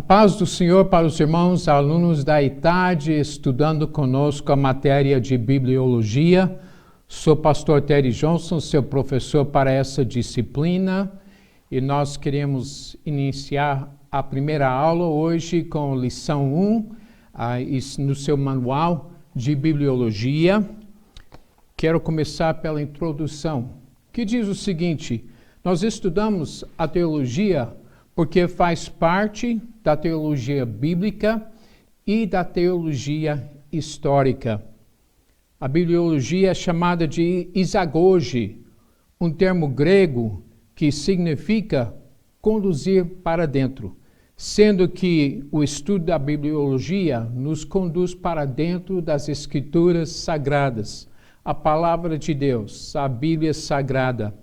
A paz do Senhor para os irmãos alunos da ITAD, estudando conosco a matéria de Bibliologia. Sou pastor Terry Johnson, seu professor para essa disciplina, e nós queremos iniciar a primeira aula hoje com lição 1, no seu manual de Bibliologia. Quero começar pela introdução, que diz o seguinte: nós estudamos a teologia porque faz parte da teologia bíblica e da teologia histórica. A bibliologia é chamada de isagoge, um termo grego que significa conduzir para dentro, sendo que o estudo da bibliologia nos conduz para dentro das escrituras sagradas, a palavra de Deus, a Bíblia Sagrada.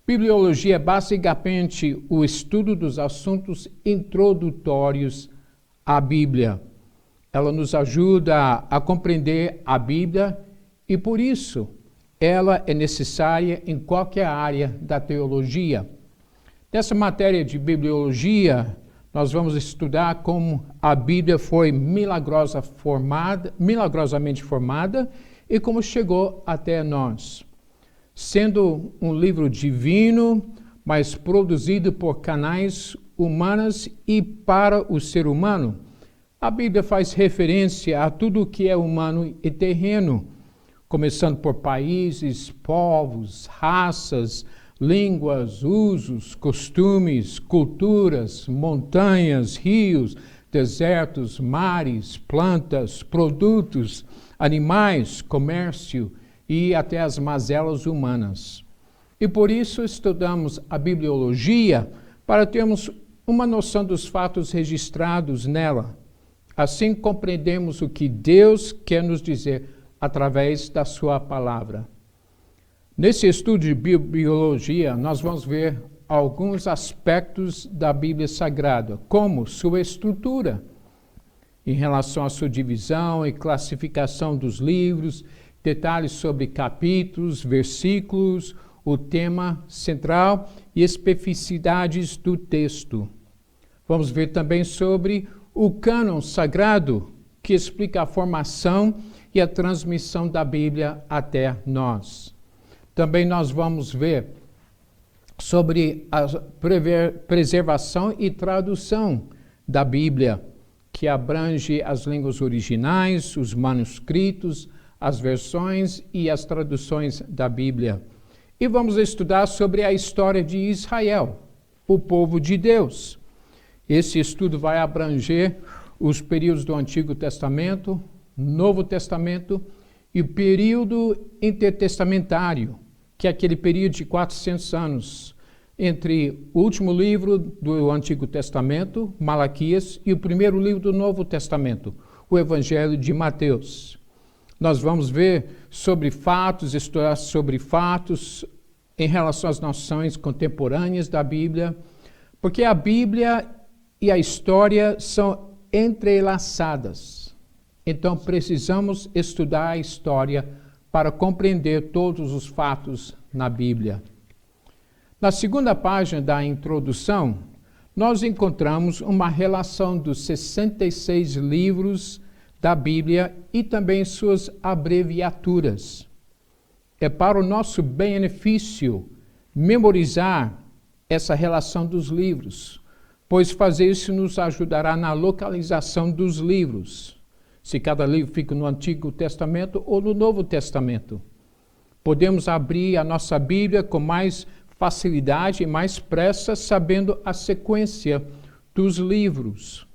Bibliologia é basicamente o estudo dos assuntos introdutórios à Bíblia. Ela nos ajuda a compreender a Bíblia e, por isso, ela é necessária em qualquer área da teologia. Nessa matéria de bibliologia, nós vamos estudar como a Bíblia foi milagrosamente formada e como chegou até nós. Sendo um livro divino, mas produzido por canais humanos e para o ser humano, a Bíblia faz referência a tudo o que é humano e terreno, começando por países, povos, raças, línguas, usos, costumes, culturas, montanhas, rios, desertos, mares, plantas, produtos, animais, comércio e até as mazelas humanas. E por isso estudamos a bibliologia para termos uma noção dos fatos registrados nela. Assim compreendemos o que Deus quer nos dizer através da sua palavra. Nesse estudo de bibliologia, nós vamos ver alguns aspectos da Bíblia Sagrada, como sua estrutura, em relação à sua divisão e classificação dos livros, detalhes sobre capítulos, versículos, o tema central e especificidades do texto. Vamos ver também sobre o cânon sagrado, que explica a formação e a transmissão da Bíblia até nós. Também nós vamos ver sobre a preservação e tradução da Bíblia, que abrange as línguas originais, os manuscritos, as versões e as traduções da Bíblia. E vamos estudar sobre a história de Israel, o povo de Deus. Esse estudo vai abranger os períodos do Antigo Testamento, Novo Testamento e o período intertestamentário, que é aquele período de 400 anos, entre o último livro do Antigo Testamento, Malaquias, e o primeiro livro do Novo Testamento, o Evangelho de Mateus. Nós vamos ver sobre fatos, estudar sobre fatos em relação às noções contemporâneas da Bíblia, porque a Bíblia e a história são entrelaçadas. Então precisamos estudar a história para compreender todos os fatos na Bíblia. Na segunda página da introdução, nós encontramos uma relação dos 66 livros da Bíblia e também suas abreviaturas. É para o nosso benefício memorizar essa relação dos livros, pois fazer isso nos ajudará na localização dos livros, se cada livro fica no Antigo Testamento ou no Novo Testamento. Podemos abrir a nossa Bíblia com mais facilidade e mais pressa, sabendo a sequência dos livros.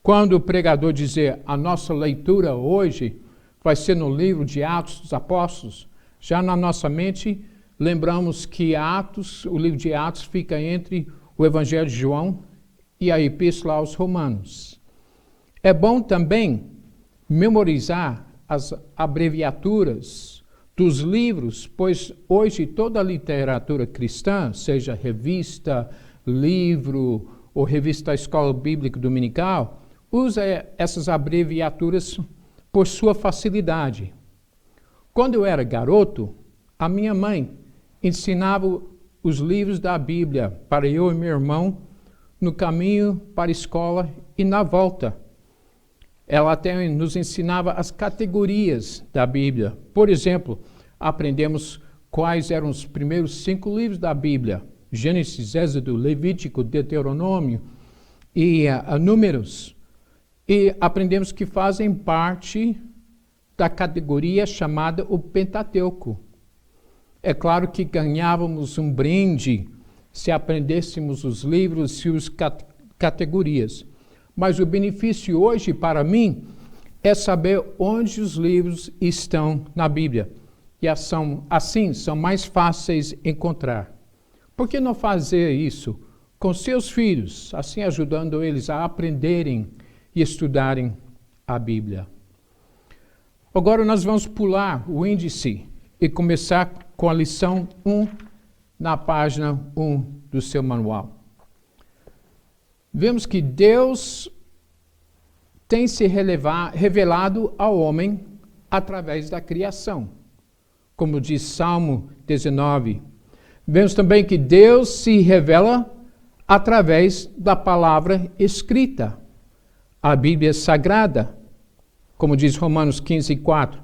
Quando o pregador dizer a nossa leitura hoje vai ser no livro de Atos dos Apóstolos, já na nossa mente lembramos que o livro de Atos fica entre o Evangelho de João e a Epístola aos Romanos. É bom também memorizar as abreviaturas dos livros, pois hoje toda a literatura cristã, seja revista, livro ou revista da Escola Bíblica Dominical, usa essas abreviaturas por sua facilidade. Quando eu era garoto, a minha mãe ensinava os livros da Bíblia para eu e meu irmão no caminho para a escola e na volta. Ela até nos ensinava as categorias da Bíblia. Por exemplo, aprendemos quais eram os primeiros 5 livros da Bíblia: Gênesis, Êxodo, Levítico, Deuteronômio e Números. E aprendemos que fazem parte da categoria chamada o Pentateuco. É claro que ganhávamos um brinde se aprendêssemos os livros e as categorias. Mas o benefício hoje para mim é saber onde os livros estão na Bíblia. E assim são mais fáceis de encontrar. Por que não fazer isso com seus filhos, assim ajudando eles a aprenderem e estudarem a Bíblia? Agora nós vamos pular o índice e começar com a lição 1 na página 1 do seu manual. Vemos que Deus tem se revelado ao homem através da criação. Como diz Salmo 19. Vemos também que Deus se revela através da palavra escrita, a Bíblia Sagrada, como diz Romanos 15:4.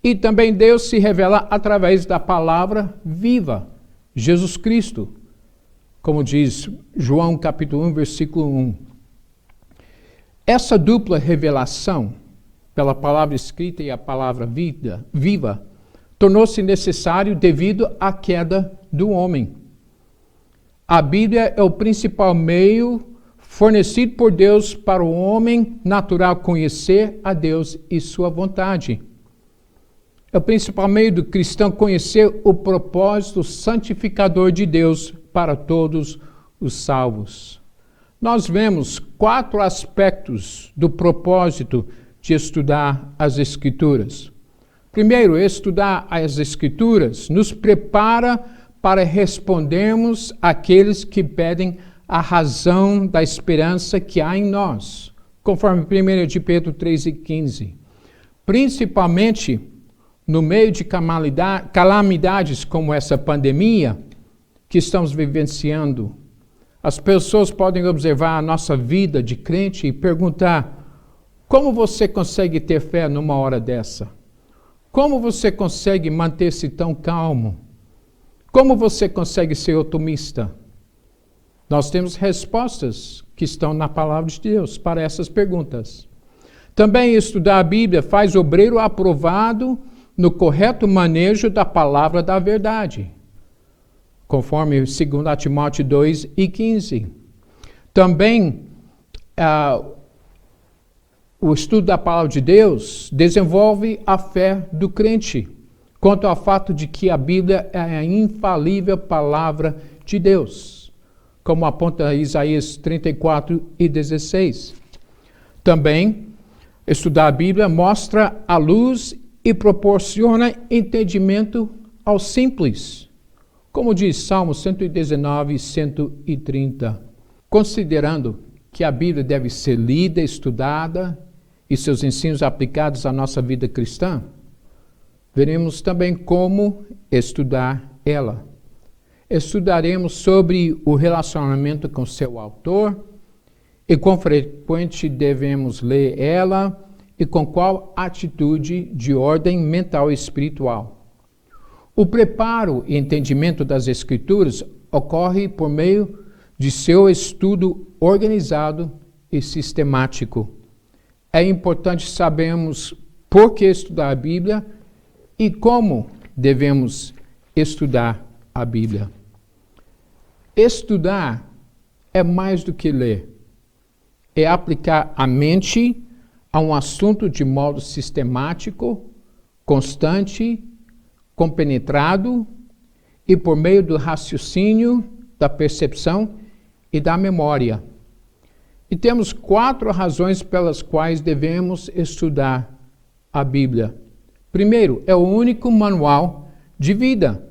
E também Deus se revela através da palavra viva, Jesus Cristo, como diz João capítulo 1, versículo 1. Essa dupla revelação, pela palavra escrita e a palavra viva, tornou-se necessário devido à queda do homem. A Bíblia é o principal meio fornecido por Deus para o homem natural conhecer a Deus e sua vontade. É o principal meio do cristão conhecer o propósito santificador de Deus para todos os salvos. Nós vemos 4 aspectos do propósito de estudar as Escrituras. Primeiro, estudar as Escrituras nos prepara para respondermos àqueles que pedem a razão da esperança que há em nós, conforme 1 de Pedro 3:15. Principalmente no meio de calamidades como essa pandemia que estamos vivenciando, as pessoas podem observar a nossa vida de crente e perguntar: como você consegue ter fé numa hora dessa? Como você consegue manter-se tão calmo? Como você consegue ser otimista? Nós temos respostas que estão na palavra de Deus para essas perguntas. Também estudar a Bíblia faz o obreiro aprovado no correto manejo da palavra da verdade, conforme 2 Timóteo 2:15. Também o estudo da palavra de Deus desenvolve a fé do crente quanto ao fato de que a Bíblia é a infalível palavra de Deus, como aponta Isaías 34:16. Também estudar a Bíblia mostra a luz e proporciona entendimento aos simples, como diz Salmo 119 e 130. Considerando que a Bíblia deve ser lida, estudada e seus ensinos aplicados à nossa vida cristã, veremos também como estudar ela. Estudaremos sobre o relacionamento com seu autor e quão frequente devemos ler ela e com qual atitude de ordem mental e espiritual. O preparo e entendimento das Escrituras ocorre por meio de seu estudo organizado e sistemático. É importante sabermos por que estudar a Bíblia e como devemos estudar a Bíblia. Estudar é mais do que ler. É aplicar a mente a um assunto de modo sistemático, constante, compenetrado e por meio do raciocínio, da percepção e da memória. E temos 4 razões pelas quais devemos estudar a Bíblia. Primeiro, é o único manual de vida.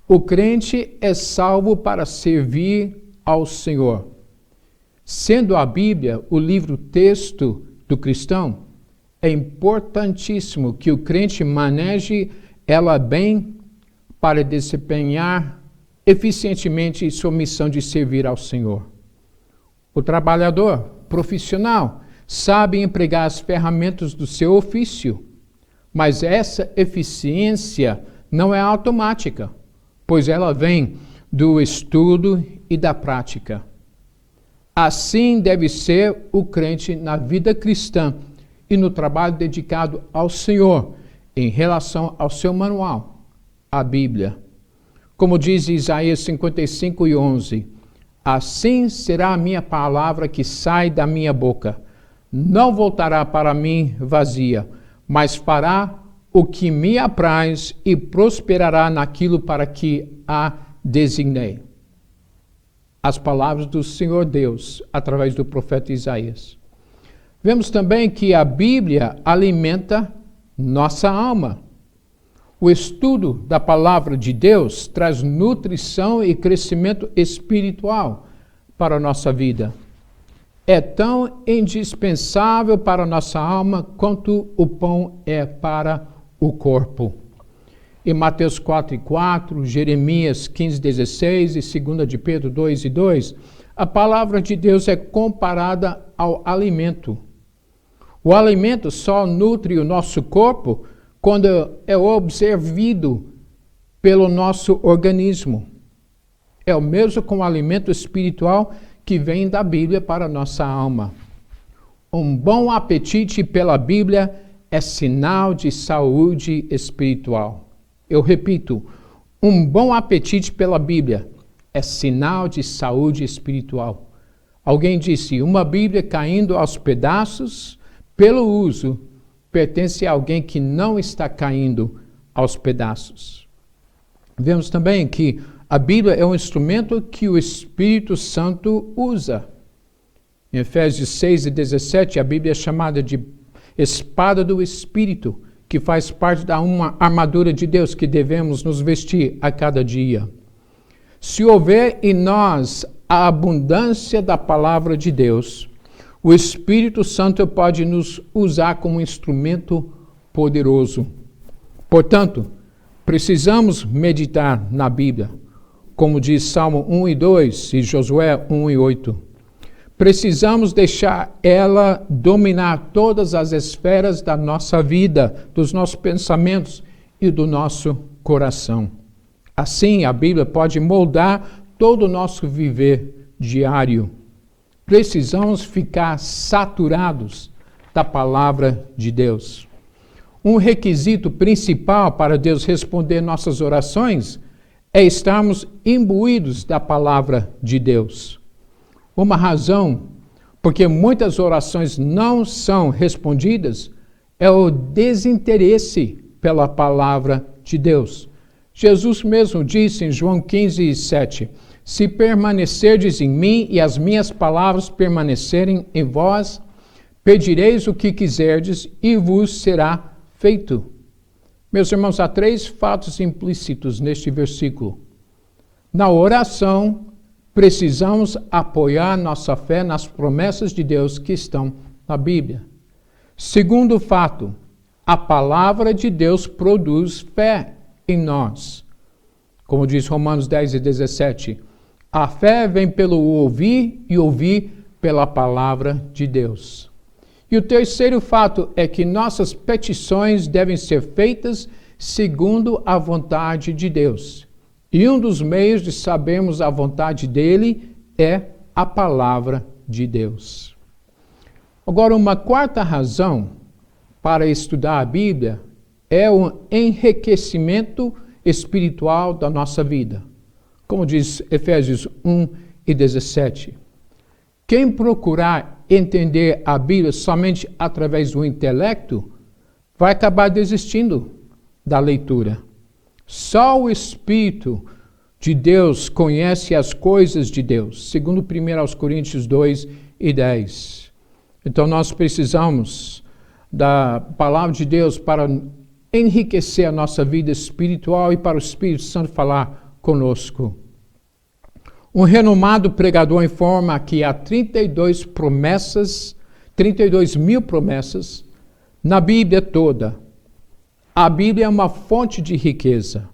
O crente é salvo para servir ao Senhor. Sendo a Bíblia o livro-texto do cristão, é importantíssimo que o crente maneje ela bem para desempenhar eficientemente sua missão de servir ao Senhor. O trabalhador profissional, sabe empregar as ferramentas do seu ofício. Mas essa eficiência não é automática, pois ela vem do estudo e da prática. Assim deve ser o crente na vida cristã e no trabalho dedicado ao Senhor em relação ao seu manual, a Bíblia. Como diz Isaías 55:11, assim será a minha palavra que sai da minha boca. Não voltará para mim vazia, mas fará o que me apraz e prosperará naquilo para que a designei. As palavras do Senhor Deus, através do profeta Isaías. Vemos também que a Bíblia alimenta nossa alma. O estudo da palavra de Deus traz nutrição e crescimento espiritual para a nossa vida. É tão indispensável para a nossa alma quanto o pão é para o corpo. Em Mateus 4:4, Jeremias 15:16 e 2 de Pedro 2:2, a palavra de Deus é comparada ao alimento. O alimento só nutre o nosso corpo quando é absorvido pelo nosso organismo. É o mesmo com o alimento espiritual que vem da Bíblia para a nossa alma. Um bom apetite pela Bíblia é sinal de saúde espiritual. Eu repito, um bom apetite pela Bíblia é sinal de saúde espiritual. Alguém disse, uma Bíblia caindo aos pedaços pelo uso pertence a alguém que não está caindo aos pedaços. Vemos também que a Bíblia é um instrumento que o Espírito Santo usa. Em Efésios 6:17, a Bíblia é chamada de espada do Espírito, que faz parte da uma armadura de Deus que devemos nos vestir a cada dia. Se houver em nós a abundância da palavra de Deus, o Espírito Santo pode nos usar como instrumento poderoso. Portanto, precisamos meditar na Bíblia, como diz Salmo 1:2 e Josué 1:8. Precisamos deixar ela dominar todas as esferas da nossa vida, dos nossos pensamentos e do nosso coração. Assim, a Bíblia pode moldar todo o nosso viver diário. Precisamos ficar saturados da palavra de Deus. Um requisito principal para Deus responder nossas orações é estarmos imbuídos da palavra de Deus. Uma razão porque muitas orações não são respondidas é o desinteresse pela palavra de Deus. Jesus mesmo disse em João 15:7, se permanecerdes em mim e as minhas palavras permanecerem em vós, pedireis o que quiserdes e vos será feito. Meus irmãos, há 3 fatos implícitos neste versículo. Na oração, precisamos apoiar nossa fé nas promessas de Deus que estão na Bíblia. Segundo fato, a palavra de Deus produz fé em nós. Como diz Romanos 10:17, a fé vem pelo ouvir e ouvir pela palavra de Deus. E o terceiro fato é que nossas petições devem ser feitas segundo a vontade de Deus. E um dos meios de sabermos a vontade dele é a palavra de Deus. Agora, uma quarta razão para estudar a Bíblia é o enriquecimento espiritual da nossa vida. Como diz Efésios 1:17. Quem procurar entender a Bíblia somente através do intelecto vai acabar desistindo da leitura. Só o Espírito de Deus conhece as coisas de Deus, segundo 1 Coríntios 2:10. Então nós precisamos da palavra de Deus para enriquecer a nossa vida espiritual e para o Espírito Santo falar conosco. Um renomado pregador informa que há 32 mil promessas na Bíblia toda. A Bíblia é uma fonte de riqueza.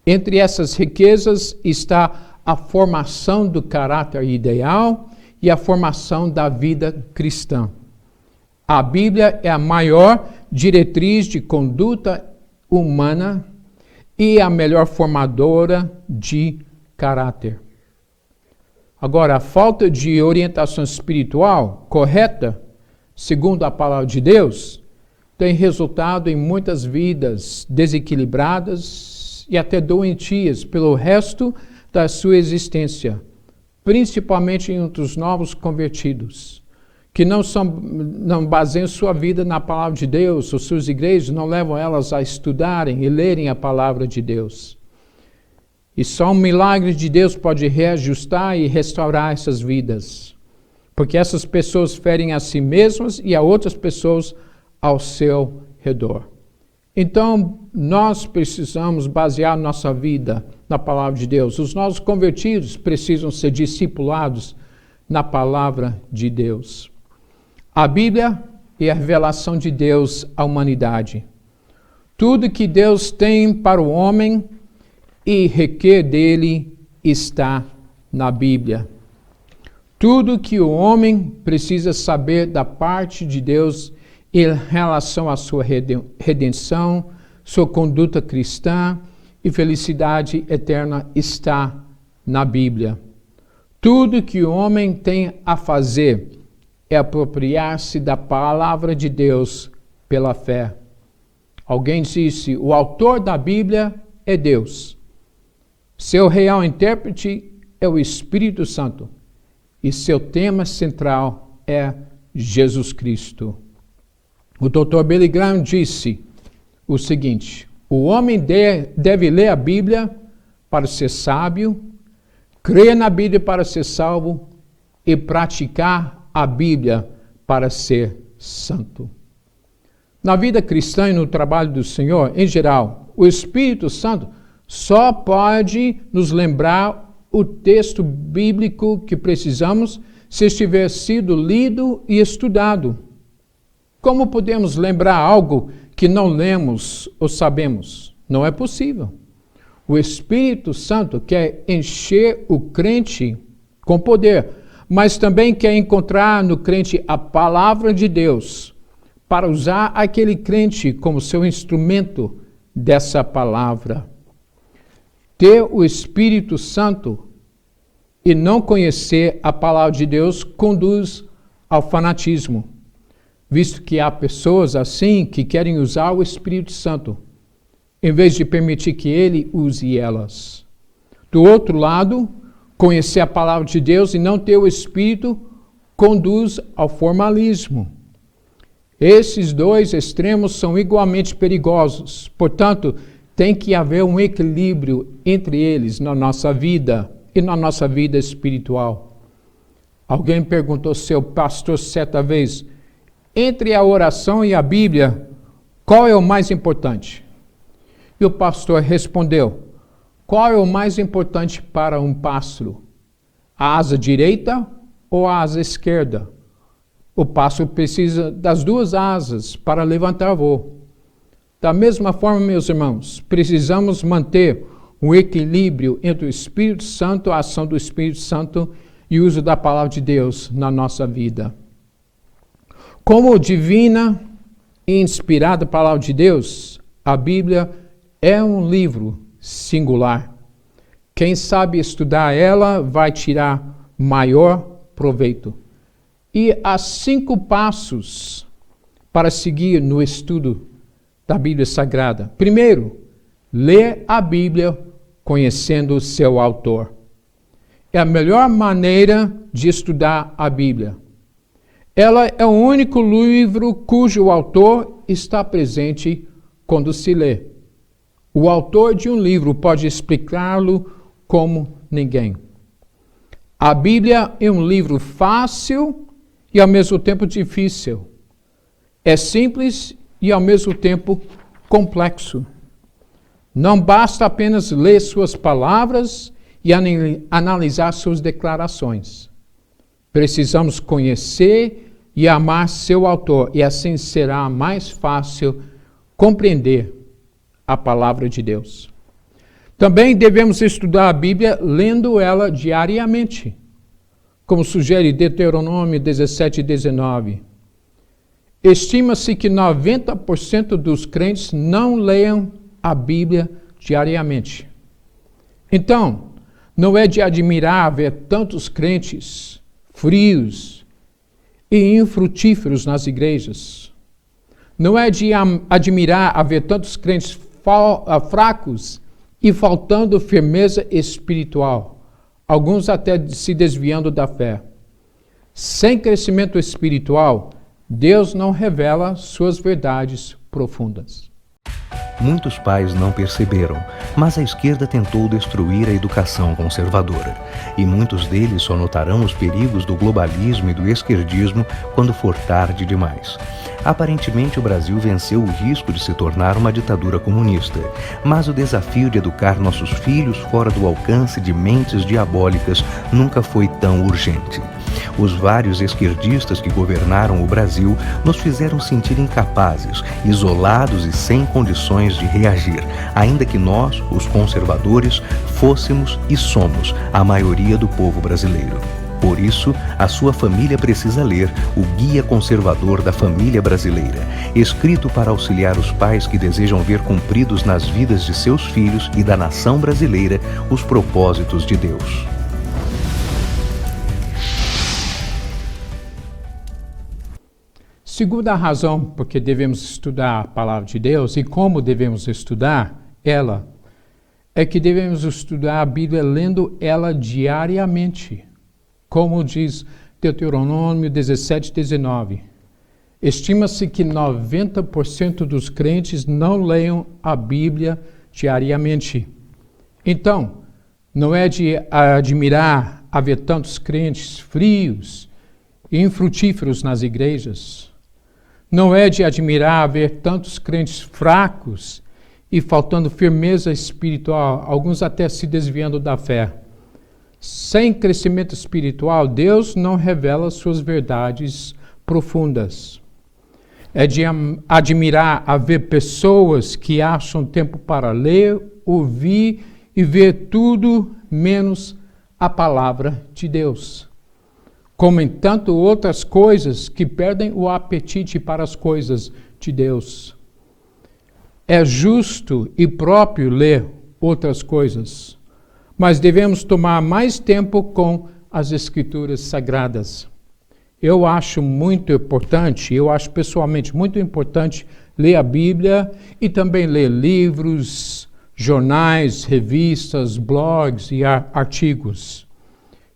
Entre essas riquezas está a formação do caráter ideal e a formação da vida cristã. A Bíblia é a maior diretriz de conduta humana e a melhor formadora de caráter. Agora, a falta de orientação espiritual correta, segundo a palavra de Deus, tem resultado em muitas vidas desequilibradas e até doentias pelo resto da sua existência, principalmente entre os novos convertidos, que não baseiam sua vida na palavra de Deus, ou suas igrejas não levam elas a estudarem e lerem a palavra de Deus. E só um milagre de Deus pode reajustar e restaurar essas vidas, porque essas pessoas ferem a si mesmas e a outras pessoas ao seu redor. Então, nós precisamos basear nossa vida na palavra de Deus. Os novos convertidos precisam ser discipulados na palavra de Deus. A Bíblia é a revelação de Deus à humanidade. Tudo que Deus tem para o homem e requer dele está na Bíblia. Tudo que o homem precisa saber da parte de Deus em relação à sua redenção, sua conduta cristã e felicidade eterna está na Bíblia. Tudo que o homem tem a fazer é apropriar-se da palavra de Deus pela fé. Alguém disse: o autor da Bíblia é Deus. Seu real intérprete é o Espírito Santo. E seu tema central é Jesus Cristo. O Dr. Billy Graham disse o seguinte: o homem deve ler a Bíblia para ser sábio, crer na Bíblia para ser salvo e praticar a Bíblia para ser santo. Na vida cristã e no trabalho do Senhor, em geral, o Espírito Santo só pode nos lembrar o texto bíblico que precisamos se estiver sido lido e estudado. Como podemos lembrar algo que não lemos ou sabemos? Não é possível. O Espírito Santo quer encher o crente com poder, mas também quer encontrar no crente a palavra de Deus, para usar aquele crente como seu instrumento dessa palavra. Ter o Espírito Santo e não conhecer a palavra de Deus conduz ao fanatismo, visto que há pessoas assim que querem usar o Espírito Santo, em vez de permitir que ele use elas. Do outro lado, conhecer a palavra de Deus e não ter o Espírito conduz ao formalismo. Esses dois extremos são igualmente perigosos. Portanto, tem que haver um equilíbrio entre eles na nossa vida e na nossa vida espiritual. Alguém perguntou ao seu pastor certa vez: entre a oração e a Bíblia, qual é o mais importante? E o pastor respondeu: qual é o mais importante para um pássaro? A asa direita ou a asa esquerda? O pássaro precisa das duas asas para levantar voo. Da mesma forma, meus irmãos, precisamos manter um equilíbrio entre o Espírito Santo, a ação do Espírito Santo e o uso da palavra de Deus na nossa vida. Como divina e inspirada palavra de Deus, a Bíblia é um livro singular. Quem sabe estudar ela vai tirar maior proveito. E há 5 passos para seguir no estudo da Bíblia Sagrada. Primeiro, ler a Bíblia conhecendo o seu autor. É a melhor maneira de estudar a Bíblia. Ela é o único livro cujo autor está presente quando se lê. O autor de um livro pode explicá-lo como ninguém. A Bíblia é um livro fácil e ao mesmo tempo difícil. É simples e ao mesmo tempo complexo. Não basta apenas ler suas palavras e analisar suas declarações. Precisamos conhecer e amar seu autor, e assim será mais fácil compreender a palavra de Deus. Também devemos estudar a Bíblia lendo ela diariamente. como sugere Deuteronômio 17 e 19. Estima-se que 90% dos crentes não leiam a Bíblia diariamente. Então, não é de admirar ver tantos crentes frios e infrutíferos nas igrejas. Não é de admirar ver tantos crentes fracos e faltando firmeza espiritual, alguns até se desviando da fé. Sem crescimento espiritual, Deus não revela suas verdades profundas. Muitos pais não perceberam, mas a esquerda tentou destruir a educação conservadora. E muitos deles só notarão os perigos do globalismo e do esquerdismo quando for tarde demais. Aparentemente, o Brasil venceu o risco de se tornar uma ditadura comunista, mas o desafio de educar nossos filhos fora do alcance de mentes diabólicas nunca foi tão urgente. Os vários esquerdistas que governaram o Brasil nos fizeram sentir incapazes, isolados e sem condições de reagir, ainda que nós, os conservadores, fôssemos e somos a maioria do povo brasileiro. Por isso, a sua família precisa ler o Guia Conservador da Família Brasileira, escrito para auxiliar os pais que desejam ver cumpridos nas vidas de seus filhos e da nação brasileira os propósitos de Deus. Segunda razão por que devemos estudar a palavra de Deus e como devemos estudar ela, é que devemos estudar a Bíblia lendo ela diariamente. Como diz Deuteronômio 17, 19. Estima-se que 90% dos crentes não leiam a Bíblia diariamente. Então, não é de admirar haver tantos crentes frios e infrutíferos nas igrejas. Não é de admirar ver tantos crentes fracos e faltando firmeza espiritual, alguns até se desviando da fé. Sem crescimento espiritual, Deus não revela suas verdades profundas. É de admirar haver pessoas que acham tempo para ler, ouvir e ver tudo menos a palavra de Deus. Como em tanto outras coisas que perdem o apetite para as coisas de Deus. É justo e próprio ler outras coisas, mas devemos tomar mais tempo com as Escrituras Sagradas. Eu acho muito importante, eu acho pessoalmente muito importante ler a Bíblia e também ler livros, jornais, revistas, blogs e artigos.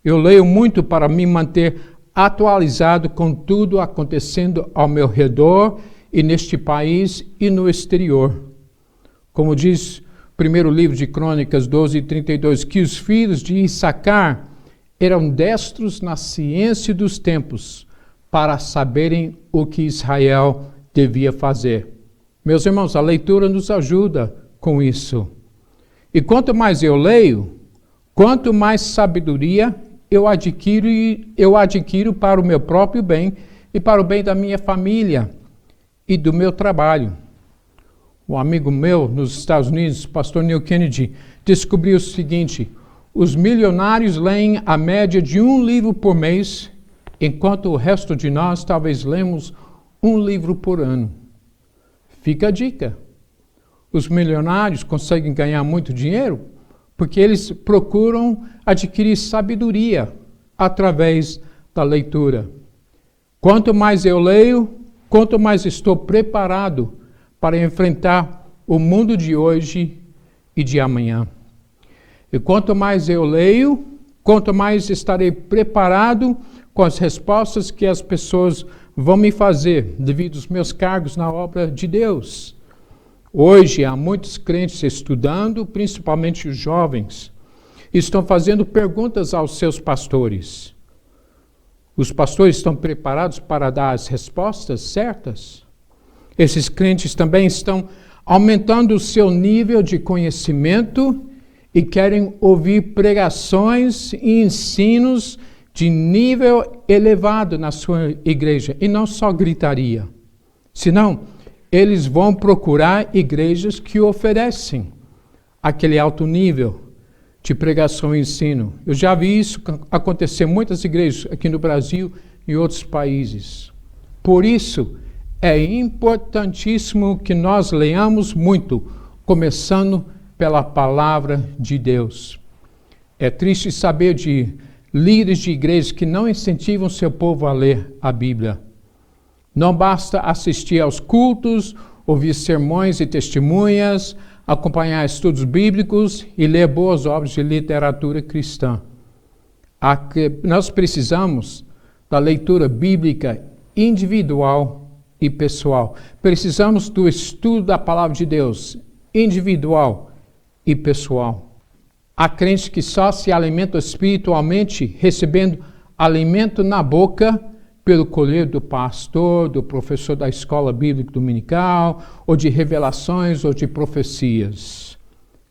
Eu leio muito para me manter atualizado com tudo acontecendo ao meu redor e neste país e no exterior. Como diz o primeiro livro de Crônicas 12:32, que os filhos de Issacar eram destros na ciência dos tempos para saberem o que Israel devia fazer. Meus irmãos, a leitura nos ajuda com isso. E quanto mais eu leio, quanto mais sabedoria eu adquiro para o meu próprio bem e para o bem da minha família e do meu trabalho. Um amigo meu nos Estados Unidos, pastor Neil Kennedy, descobriu o seguinte: os milionários leem a média de um livro por mês, enquanto o resto de nós talvez lemos um livro por ano. Fica a dica. Os milionários conseguem ganhar muito dinheiro porque eles procuram adquirir sabedoria através da leitura. Quanto mais eu leio, quanto mais estou preparado para enfrentar o mundo de hoje e de amanhã. E quanto mais eu leio, quanto mais estarei preparado com as respostas que as pessoas vão me fazer devido aos meus cargos na obra de Deus. Hoje há muitos crentes estudando, principalmente os jovens, estão fazendo perguntas aos seus pastores. Os pastores estão preparados para dar as respostas certas? Esses crentes também estão aumentando o seu nível de conhecimento e querem ouvir pregações e ensinos de nível elevado na sua igreja, e não só gritaria. Senão, eles vão procurar igrejas que oferecem aquele alto nível de pregação e ensino. Eu já vi isso acontecer em muitas igrejas aqui no Brasil e em outros países. Por isso, é importantíssimo que nós leamos muito, começando pela palavra de Deus. É triste saber de líderes de igrejas que não incentivam seu povo a ler a Bíblia. Não basta assistir aos cultos, ouvir sermões e testemunhas, acompanhar estudos bíblicos e ler boas obras de literatura cristã. Nós precisamos da leitura bíblica individual e pessoal. Precisamos do estudo da palavra de Deus, individual e pessoal. Há crentes que só se alimentam espiritualmente, recebendo alimento na boca pelo colher do pastor, do professor da escola bíblica dominical, ou de revelações ou de profecias.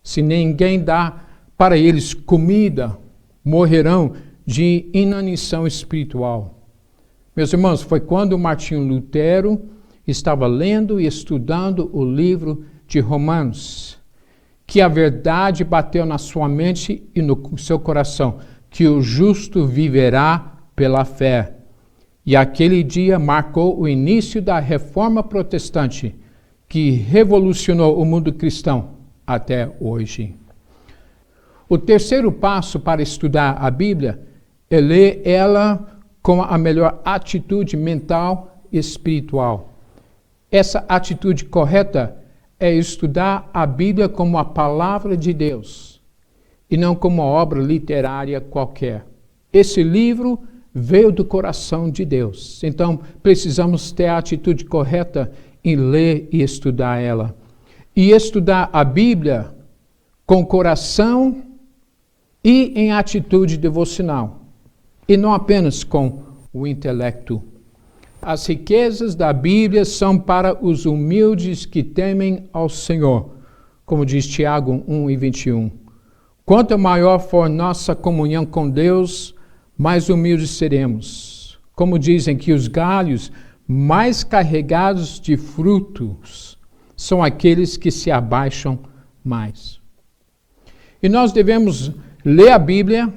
Se ninguém dá para eles comida, morrerão de inanição espiritual. Meus irmãos, foi quando Martinho Lutero estava lendo e estudando o livro de Romanos que a verdade bateu na sua mente e no seu coração, que o justo viverá pela fé. E aquele dia marcou o início da Reforma Protestante, que revolucionou o mundo cristão até hoje. O terceiro passo para estudar a Bíblia é ler ela com a melhor atitude mental e espiritual. Essa atitude correta é estudar a Bíblia como a palavra de Deus e não como uma obra literária qualquer. Esse livro veio do coração de Deus. Então, precisamos ter a atitude correta em ler e estudar ela. E estudar a Bíblia com coração e em atitude devocional. E não apenas com o intelecto. As riquezas da Bíblia são para os humildes que temem ao Senhor, como diz Tiago 1:21. Quanto maior for nossa comunhão com Deus, mais humildes seremos. Como dizem que os galhos mais carregados de frutos são aqueles que se abaixam mais. E nós devemos ler a Bíblia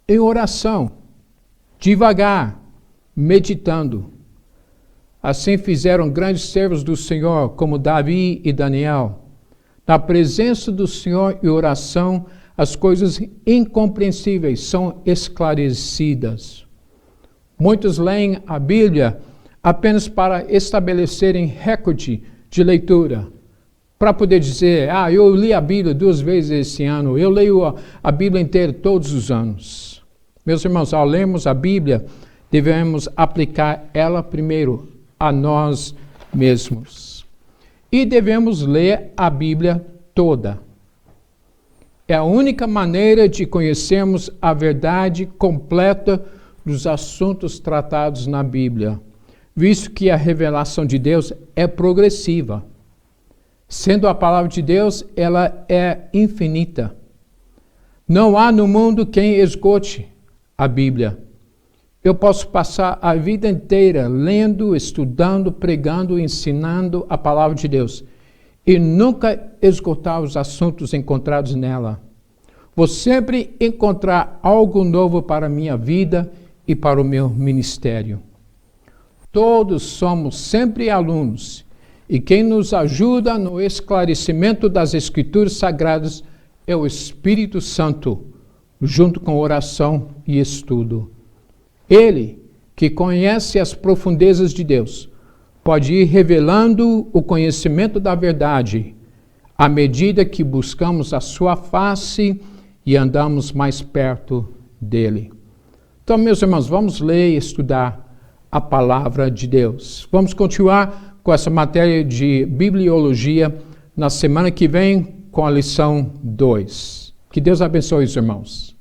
em oração, devagar, meditando. Assim fizeram grandes servos do Senhor, como Davi e Daniel. Na presença do Senhor e oração, as coisas incompreensíveis são esclarecidas. Muitos leem a Bíblia apenas para estabelecerem recorde de leitura, para poder dizer, eu li a Bíblia 2 vezes esse ano, eu leio a Bíblia inteira todos os anos. Meus irmãos, ao lermos a Bíblia, devemos aplicar ela primeiro a nós mesmos. E devemos ler a Bíblia toda. É a única maneira de conhecermos a verdade completa dos assuntos tratados na Bíblia, visto que a revelação de Deus é progressiva. Sendo a palavra de Deus, ela é infinita. Não há no mundo quem esgote a Bíblia. Eu posso passar a vida inteira lendo, estudando, pregando, ensinando a palavra de Deus e nunca esgotar os assuntos encontrados nela. Vou sempre encontrar algo novo para a minha vida e para o meu ministério. Todos somos sempre alunos e quem nos ajuda no esclarecimento das Escrituras Sagradas é o Espírito Santo, junto com oração e estudo. Ele, que conhece as profundezas de Deus, pode ir revelando o conhecimento da verdade à medida que buscamos a sua face e andamos mais perto dele. Então, meus irmãos, vamos ler e estudar a palavra de Deus. Vamos continuar com essa matéria de bibliologia na semana que vem com a lição 2. Que Deus abençoe os irmãos.